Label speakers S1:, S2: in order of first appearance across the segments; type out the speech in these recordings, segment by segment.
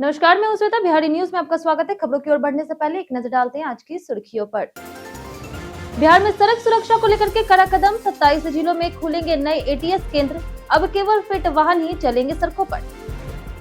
S1: नमस्कार, मैं श्वेता। बिहारी न्यूज में आपका स्वागत है। खबरों की ओर बढ़ने से पहले एक नजर डालते हैं आज की सुर्खियों पर। बिहार में सड़क सुरक्षा को लेकर के कड़ा कदम। 27 जिलों में खुलेंगे नए एटीएस केंद्र। अब केवल फिट वाहन ही चलेंगे सड़कों पर।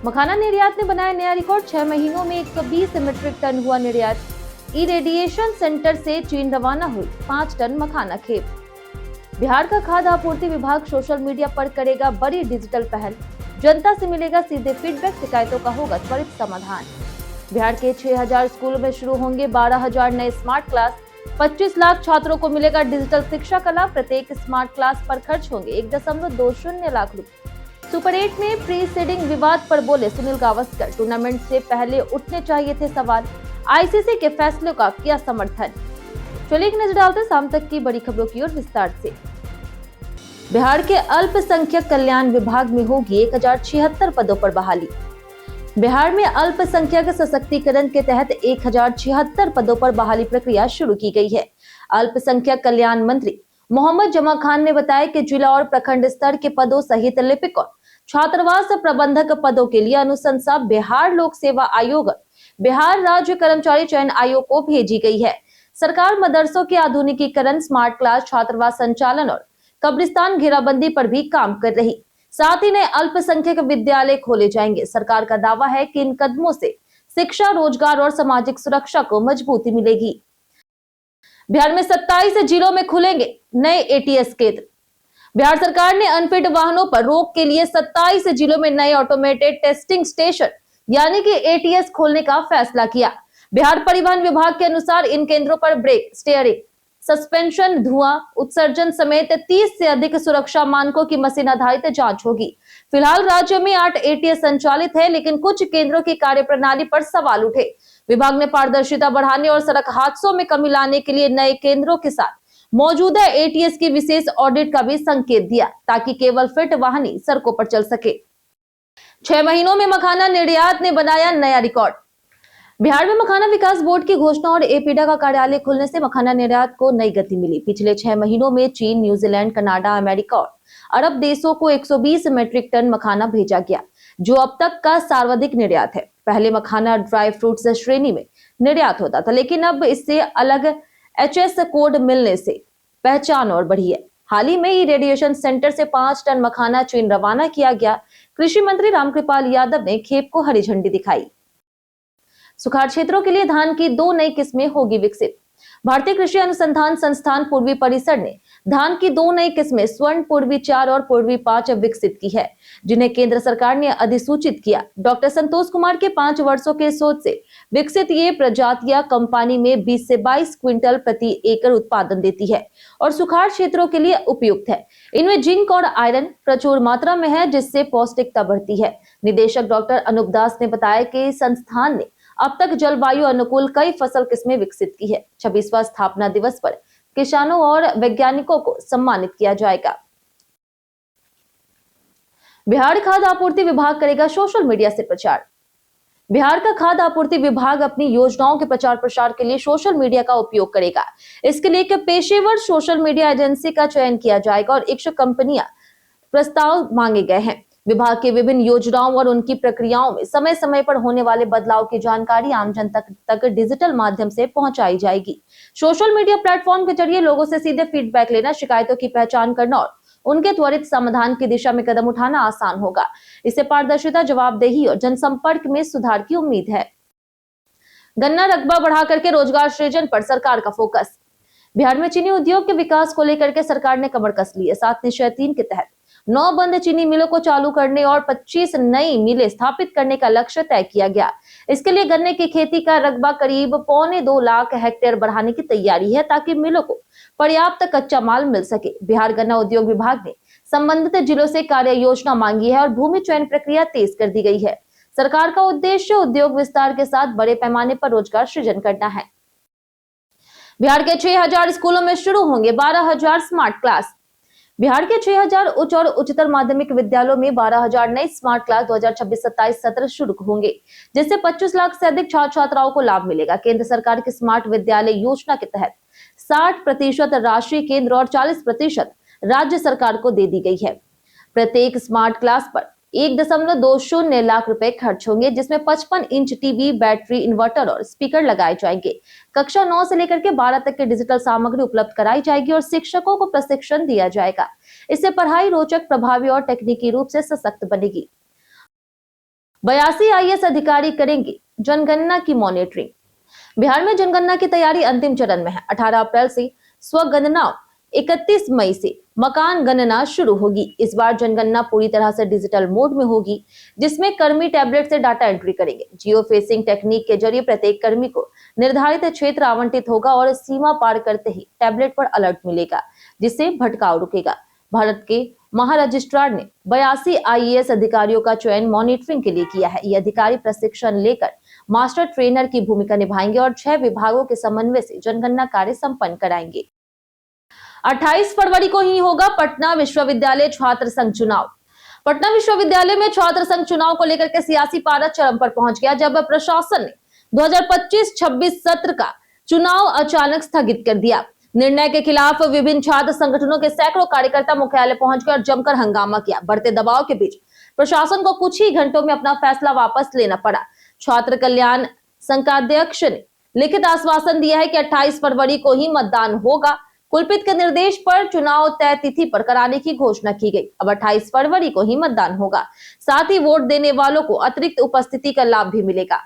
S1: मखाना निर्यात ने बनाया नया रिकॉर्ड। 6 महीनों में 120 मीट्रिक टन हुआ निर्यात। इरेडिएशन सेंटर से चीन रवाना हुई 5 टन मखाना खेप। बिहार का खाद्य आपूर्ति विभाग सोशल मीडिया पर करेगा बड़ी डिजिटल पहल। जनता से मिलेगा सीधे फीडबैक, शिकायतों का होगा त्वरित समाधान। बिहार के 6000 स्कूलों में शुरू होंगे 12000 नए स्मार्ट क्लास। 25 लाख छात्रों को मिलेगा डिजिटल शिक्षा का लाभ। प्रत्येक स्मार्ट क्लास पर खर्च होंगे 1.20 लाख रुपए। सुपर 8 में प्री सीडिंग विवाद पर बोले सुनील गावस्कर। टूर्नामेंट से पहले उठने चाहिए थे सवाल। आईसीसी के फैसले का किया समर्थन। चलिए एक नजर डालते हैं शाम तक की बड़ी खबरों की ओर विस्तार से। बिहार के अल्पसंख्यक कल्याण विभाग में होगी 1076 पदों पर बहाली। बिहार में अल्पसंख्यक सशक्तिकरण के तहत 1076 पदों पर बहाली प्रक्रिया शुरू की गई है। अल्पसंख्यक कल्याण मंत्री मोहम्मद जमा खान ने बताया कि जिला और प्रखंड स्तर के पदों सहित लिपिक और छात्रावास प्रबंधक पदों के लिए अनुशंसा बिहार लोक सेवा आयोग, बिहार राज्य कर्मचारी चयन आयोग को भेजी गई है। सरकार मदरसों के आधुनिकीकरण, स्मार्ट क्लास, छात्रावास संचालन और कब्रिस्तान घेराबंदी पर भी काम कर रही। साथ ही नए अल्पसंख्यक विद्यालय खोले जाएंगे। सरकार का दावा है कि इन कदमों से शिक्षा, रोजगार और सामाजिक सुरक्षा को मजबूती मिलेगी। बिहार में 27 जिलों में खुलेंगे नए एटीएस केंद्र। बिहार सरकार ने अनफिट वाहनों पर रोक के लिए 27 जिलों में नए ऑटोमेटेड टेस्टिंग स्टेशन यानी कि एटीएस खोलने का फैसला किया। बिहार परिवहन विभाग के अनुसार इन केंद्रों पर ब्रेक, स्टीयरिंग, सस्पेंशन, धुआं उत्सर्जन समेत 30 से अधिक सुरक्षा मानकों की मशीन आधारित जांच होगी। फिलहाल राज्य में 8 एटीएस संचालित है, लेकिन कुछ केंद्रों की कार्यप्रणाली पर सवाल उठे। विभाग ने पारदर्शिता बढ़ाने और सड़क हादसों में कमी लाने के लिए नए केंद्रों के साथ मौजूदा एटीएस की विशेष ऑडिट का भी संकेत दिया, ताकि केवल फिट वाहन ही सड़कों पर चल सके। 6 महीनों में मखाना निर्यात ने बनाया नया रिकॉर्ड। बिहार में मखाना विकास बोर्ड की घोषणा और एपीडा का कार्यालय खुलने से मखाना निर्यात को नई गति मिली। पिछले 6 महीनों में चीन, न्यूजीलैंड, कनाडा, अमेरिका और अरब देशों को 120 मीट्रिक टन मखाना भेजा गया, जो अब तक का सर्वाधिक निर्यात है। पहले मखाना ड्राई फ्रूट्स श्रेणी में निर्यात होता था, लेकिन अब इससे अलग एचएस कोड मिलने से पहचान और बढ़ी है। हाल ही में इरेडिएशन सेंटर से 5 टन मखाना चीन रवाना किया गया। कृषि मंत्री रामकृपाल यादव ने खेप को हरी झंडी दिखाई। सुखाड़ क्षेत्रों के लिए धान की 2 नई किस्में होगी विकसित। भारतीय कृषि अनुसंधान संस्थान पूर्वी परिसर ने धान की 2 नई किस्में स्वर्ण पूर्वी 4 और पूर्वी 5 विकसित की है, जिन्हें केंद्र सरकार ने अधिसूचित किया। डॉक्टर संतोष कुमार के 5 वर्षों के शोध से विकसित ये प्रजातियां कंपानी में 20 से 22 क्विंटल प्रति एकड़ उत्पादन देती है और सुखाड़ क्षेत्रों के लिए उपयुक्त है। इनमें जिंक और आयरन प्रचुर मात्रा में है, जिससे पौष्टिकता बढ़ती है। निदेशक डॉक्टर अनूप दास ने बताया कि संस्थान ने अब तक जलवायु अनुकूल कई फसल किस्में विकसित की है। 26वां स्थापना दिवस पर किसानों और वैज्ञानिकों को सम्मानित किया जाएगा। बिहार खाद्य आपूर्ति विभाग करेगा सोशल मीडिया से प्रचार। बिहार का खाद्य आपूर्ति विभाग अपनी योजनाओं के प्रचार प्रसार के लिए सोशल मीडिया का उपयोग करेगा। इसके लिए एक पेशेवर सोशल मीडिया एजेंसी का चयन किया जाएगा और इच्छुक कंपनियां प्रस्ताव मांगे गए हैं। विभाग की विभिन्न योजनाओं और उनकी प्रक्रियाओं में समय समय पर होने वाले बदलाव की जानकारी आम जन तक डिजिटल माध्यम से पहुंचाई जाएगी। सोशल मीडिया प्लेटफॉर्म के जरिए लोगों से सीधे फीडबैक लेना, शिकायतों की पहचान करना और उनके त्वरित समाधान की दिशा में कदम उठाना आसान होगा। इससे पारदर्शिता, जवाबदेही और जनसंपर्क में सुधार की उम्मीद है। गन्ना रकबा बढ़ा करके रोजगार सृजन पर सरकार का फोकस। बिहार में चीनी उद्योग के विकास को लेकर के सरकार ने कमर कस ली है। 7 निश्चय 3 के तहत 9 बंद चीनी मिलों को चालू करने और 25 नई मिलें स्थापित करने का लक्ष्य तय किया गया। इसके लिए गन्ने की खेती का रकबा करीब 1.25 लाख हेक्टेयर बढ़ाने की तैयारी है, ताकि मिलों को पर्याप्त कच्चा माल मिल सके। बिहार गन्ना उद्योग विभाग ने संबंधित जिलों से कार्य योजना मांगी है और भूमि चयन प्रक्रिया तेज कर दी गई है। सरकार का उद्देश्य उद्योग विस्तार के साथ बड़े पैमाने पर रोजगार सृजन करना है। बिहार के 6000 स्कूलों में शुरू होंगे 12000 स्मार्ट क्लास। बिहार के 6000 उच्च और उच्चतर माध्यमिक विद्यालयों में 12000 नए स्मार्ट क्लास 2026-27 सत्र शुरू होंगे, जिससे 25 लाख से अधिक छात्र छात्राओं को लाभ मिलेगा। केंद्र सरकार की स्मार्ट विद्यालय योजना के तहत 60% राशि केंद्र और 40% राज्य सरकार को दे दी गई है। प्रत्येक स्मार्ट क्लास पर 1.20 लाख रुपए खर्च होंगे, जिसमें 55 इंच टीवी, बैटरी, इन्वर्टर और स्पीकर लगाए जाएंगे। कक्षा 9 से लेकर के 12 तक के डिजिटल सामग्री उपलब्ध कराई जाएगी और शिक्षकों को प्रशिक्षण दिया जाएगा। इससे पढ़ाई रोचक, प्रभावी और तकनीकी रूप से सशक्त बनेगी। 82 IAS अधिकारी करेंगे जनगणना की मॉनिटरिंग। बिहार में जनगणना की तैयारी अंतिम चरण में है। 18 अप्रैल से स्वगणना, 31 मई से मकान गणना शुरू होगी। इस बार जनगणना पूरी तरह से डिजिटल मोड में होगी, जिसमें कर्मी टैबलेट से डाटा एंट्री करेंगे। जियो फेसिंग टेक्निक के जरिए प्रत्येक कर्मी को निर्धारित क्षेत्र आवंटित होगा और सीमा पार करते ही टैबलेट पर अलर्ट मिलेगा, जिससे भटकाव रुकेगा। भारत के महारजिस्ट्रार ने 82 IAS अधिकारियों का चयन मॉनिटरिंग के लिए किया है। ये अधिकारी प्रशिक्षण लेकर मास्टर ट्रेनर की भूमिका निभाएंगे और 6 विभागों के समन्वय से जनगणना कार्य संपन्न कराएंगे। 28 फरवरी को ही होगा पटना विश्वविद्यालय छात्र संघ चुनाव। पटना विश्वविद्यालय में छात्र संघ चुनाव को लेकर के सियासी पारा चरम पर पहुंच गया, जब प्रशासन ने 2025-26 सत्र का चुनाव अचानक स्थगित कर दिया। निर्णय के खिलाफ विभिन्न छात्र संगठनों के सैकड़ों कार्यकर्ता मुख्यालय पहुंच गए और जमकर हंगामा किया। बढ़ते दबाव के बीच प्रशासन को कुछ ही घंटों में अपना फैसला वापस लेना पड़ा। छात्र कल्याण संघाध्यक्ष ने लिखित आश्वासन दिया है कि 28 फरवरी को ही मतदान होगा। कुलपति के निर्देश पर चुनाव तय तिथि पर कराने की घोषणा की गई। अब 28 फरवरी को ही मतदान होगा। साथ ही वोट देने वालों को अतिरिक्त उपस्थिति का लाभ भी मिलेगा।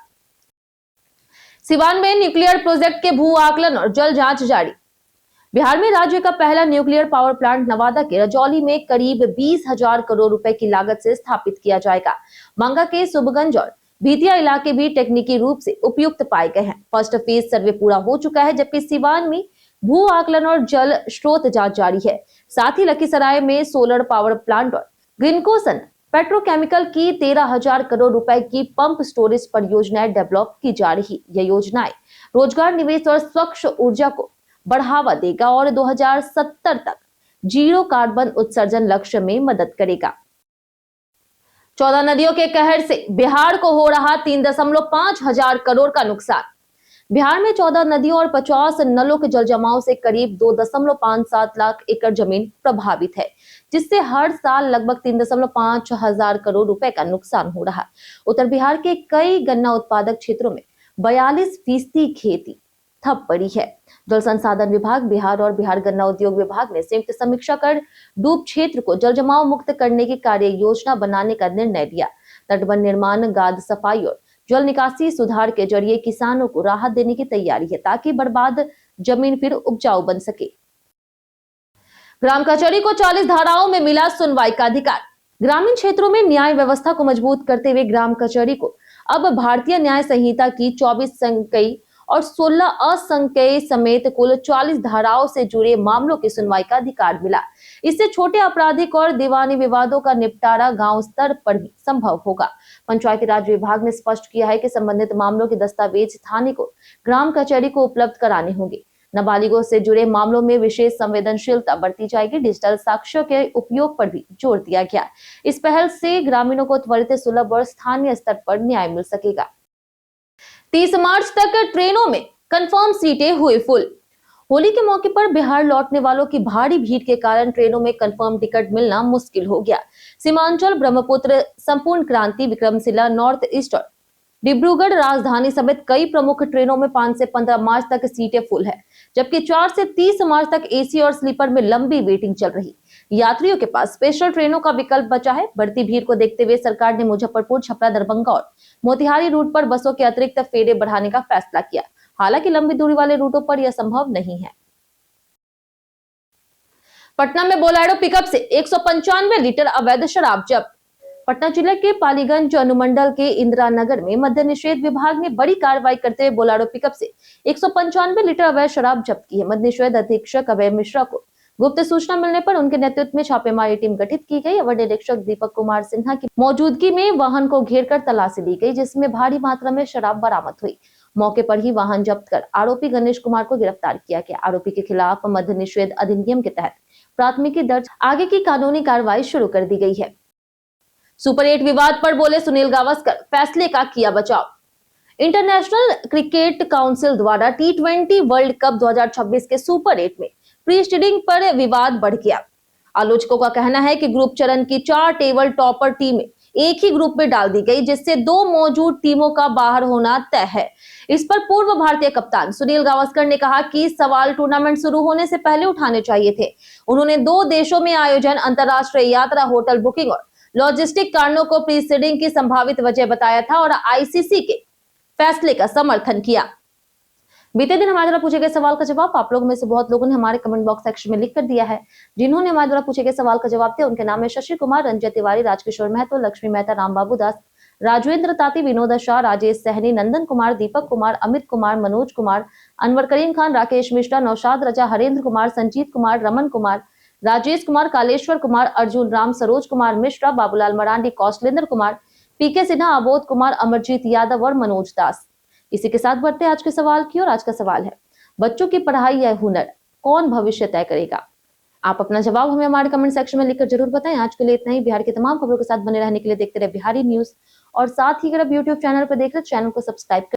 S1: सिवान में न्यूक्लियर प्रोजेक्ट के भू आकलन और जल जांच जारी। बिहार में राज्य का पहला न्यूक्लियर पावर प्लांट नवादा के रजौली में करीब 20,000 करोड़ रुपए की लागत से स्थापित किया जाएगा। मांगा के सुबगंज और भीतिया इलाके भी तकनीकी रूप से उपयुक्त पाए गए हैं। फर्स्ट फेज सर्वे पूरा हो चुका है, जबकि सिवान में भू आकलन और जल स्रोत जांच जारी है। साथ ही लखीसराय में सोलर पावर प्लांट और ग्रीनकोसन पेट्रोकेमिकल की 13,000 करोड़ रुपए की पंप स्टोरेज परियोजनाएं डेवलप की जा रही। यह योजनाएं रोजगार, निवेश और स्वच्छ ऊर्जा को बढ़ावा देगा और 2070 तक जीरो कार्बन उत्सर्जन लक्ष्य में मदद करेगा। 14 नदियों के कहर से बिहार को हो रहा 3.5 हजार करोड़ का नुकसान। बिहार में 14 नदियों और 50 नलों के जल जमाव से करीब 2.57 लाख एकड़ जमीन प्रभावित है, जिससे हर साल लगभग 3.5 हजार करोड़ रुपए का नुकसान हो रहा है। उत्तर बिहार के कई गन्ना उत्पादक क्षेत्रों में 42% खेती ठप पड़ी है। जल संसाधन विभाग बिहार और बिहार गन्ना उद्योग विभाग ने संयुक्त समीक्षा कर डूब क्षेत्र को जल जमाव मुक्त करने की कार्य योजना बनाने का निर्णय लिया। तटबंध निर्माण, गाद सफाई और जल निकासी सुधार के जरिए किसानों को राहत देने की तैयारी है, ताकि बर्बाद जमीन फिर उपजाऊ बन सके। ग्राम कचहरी को 40 धाराओं में मिला सुनवाई का अधिकार। ग्रामीण क्षेत्रों में न्याय व्यवस्था को मजबूत करते हुए ग्राम कचहरी को अब भारतीय न्याय संहिता की 24 संज्ञेय और 16 असंज्ञेय समेत कुल 40 धाराओं से जुड़े मामलों की सुनवाई का अधिकार मिला। इससे छोटे आपराधिक और दीवानी विवादों का निपटारा गांव स्तर पर भी संभव होगा। पंचायती राज विभाग ने स्पष्ट किया है कि संबंधित मामलों के दस्तावेज थाने को ग्राम कचहरी को उपलब्ध कराने होंगे। नाबालिगों से जुड़े मामलों में विशेष संवेदनशीलता बरती जाएगी। डिजिटल साक्ष्यों के उपयोग पर भी जोर दिया गया। इस पहल से ग्रामीणों को त्वरित, सुलभ और स्थानीय स्तर पर न्याय मिल सकेगा। 30 मार्च तक ट्रेनों में कंफर्म सीटें हुई फुल। होली के मौके पर बिहार लौटने वालों की भारी भीड़ के कारण ट्रेनों में कंफर्म टिकट मिलना मुश्किल हो गया। सीमांचल, ब्रह्मपुत्र, संपूर्ण क्रांति, विक्रमशिला, नॉर्थ ईस्ट और डिब्रूगढ़ राजधानी समेत कई प्रमुख ट्रेनों में 5 से 15 मार्च तक सीटें फुल है, जबकि 4 से 30 मार्च तक एसी और स्लीपर में लंबी वेटिंग चल रही। यात्रियों के पास स्पेशल ट्रेनों का विकल्प बचा है। बढ़ती भीड़ को देखते हुए सरकार ने मुजफ्फरपुर, छपरा, दरभंगा और मोतिहारी रूट पर बसों के अतिरिक्त फेरे बढ़ाने का फैसला किया। हालांकि लंबी दूरी वाले रूटों पर यह संभव नहीं है। पटना में बोलेरो पिकअप से 195 लीटर अवैध शराब जब्त। पटना जिले के पालीगंज अनुमंडल के इंदिरा नगर में मद्य निषेध विभाग ने बड़ी कार्रवाई करते हुए बोलेरो पिकअप से 195 लीटर अवैध शराब जब्त की है। मद्य निषेध अधीक्षक अभय मिश्रा को गुप्त सूचना मिलने पर उनके नेतृत्व में छापेमारी टीम गठित की गई। अवर निरीक्षक दीपक कुमार सिन्हा की मौजूदगी में वाहन को घेरकर तलाशी ली गई, जिसमें भारी मात्रा में शराब बरामद हुई। मौके पर ही वाहन जब्त कर आरोपी गणेश कुमार को गिरफ्तार किया गया। आरोपी के खिलाफ मद्य निषेध अधिनियम के तहत प्राथमिकी दर्ज, आगे की कानूनी कार्रवाई शुरू कर दी गई है। सुपर 8 विवाद पर बोले सुनील गावस्कर, फैसले का किया बचाव। इंटरनेशनल क्रिकेट काउंसिल द्वारा T20 वर्ल्ड कप 2026 के सुपर 8 में प्री सीडिंग पर विवाद बढ़ गया। आलोचकों का कहना है कि ग्रुप चरण की 4 टेबल टॉपर टीमें एक ही ग्रुप में डाल दी गई, जिससे 2 मौजूद टीमों का बाहर होना तय है। इस पर पूर्व भारतीय कप्तान सुनील गावस्कर ने कहा कि सवाल टूर्नामेंट शुरू होने से पहले उठाने चाहिए थे। उन्होंने 2 देशों में आयोजन, अंतर्राष्ट्रीय यात्रा, होटल बुकिंग और लॉजिस्टिक कारणों को प्रीसीडिंग की संभावित वजह बताया था और आईसीसी के फैसले का समर्थन किया। बीते दिन हमारे द्वारा पूछे गए सवाल का जवाब आप लोगों में से बहुत लोगों ने हमारे कमेंट बॉक्स सेक्शन में लिख कर दिया है। जिन्होंने हमारे द्वारा पूछे गए सवाल का जवाब दिया उनके नाम है शशि कुमार, रंजय तिवारी, राजकिशोर महतो, लक्ष्मी मेहता, रामबाबू दास, राजवेंद्र ताती, विनोद शाह, राजेश सहनी, नंदन कुमार, दीपक कुमार, अमित कुमार, मनोज कुमार, अनवर करीम खान, राकेश मिश्रा, नौशाद रजा, हरेंद्र कुमार, संजीत कुमार, रमन कुमार, राजेश कुमार, कालेश्वर कुमार, अर्जुन राम, सरोज कुमार मिश्रा, बाबूलाल मरांडी, कौशलेंद्र कुमार, पीके सिन्हा, अबोध कुमार, अमरजीत यादव और मनोज दास। इसी के साथ बढ़ते हैं आज के सवाल की ओर। आज का सवाल है, बच्चों की पढ़ाई या हुनर कौन भविष्य तय करेगा? आप अपना जवाब हमें हमारे कमेंट सेक्शन में लिखकर जरूर बताएं। आज के लिए इतना ही। बिहार की तमाम खबरों के साथ बने रहने के लिए देखते रहे बिहारी न्यूज और साथ ही अगर आप यूट्यूब चैनल पर देख रहे चैनल को सब्सक्राइब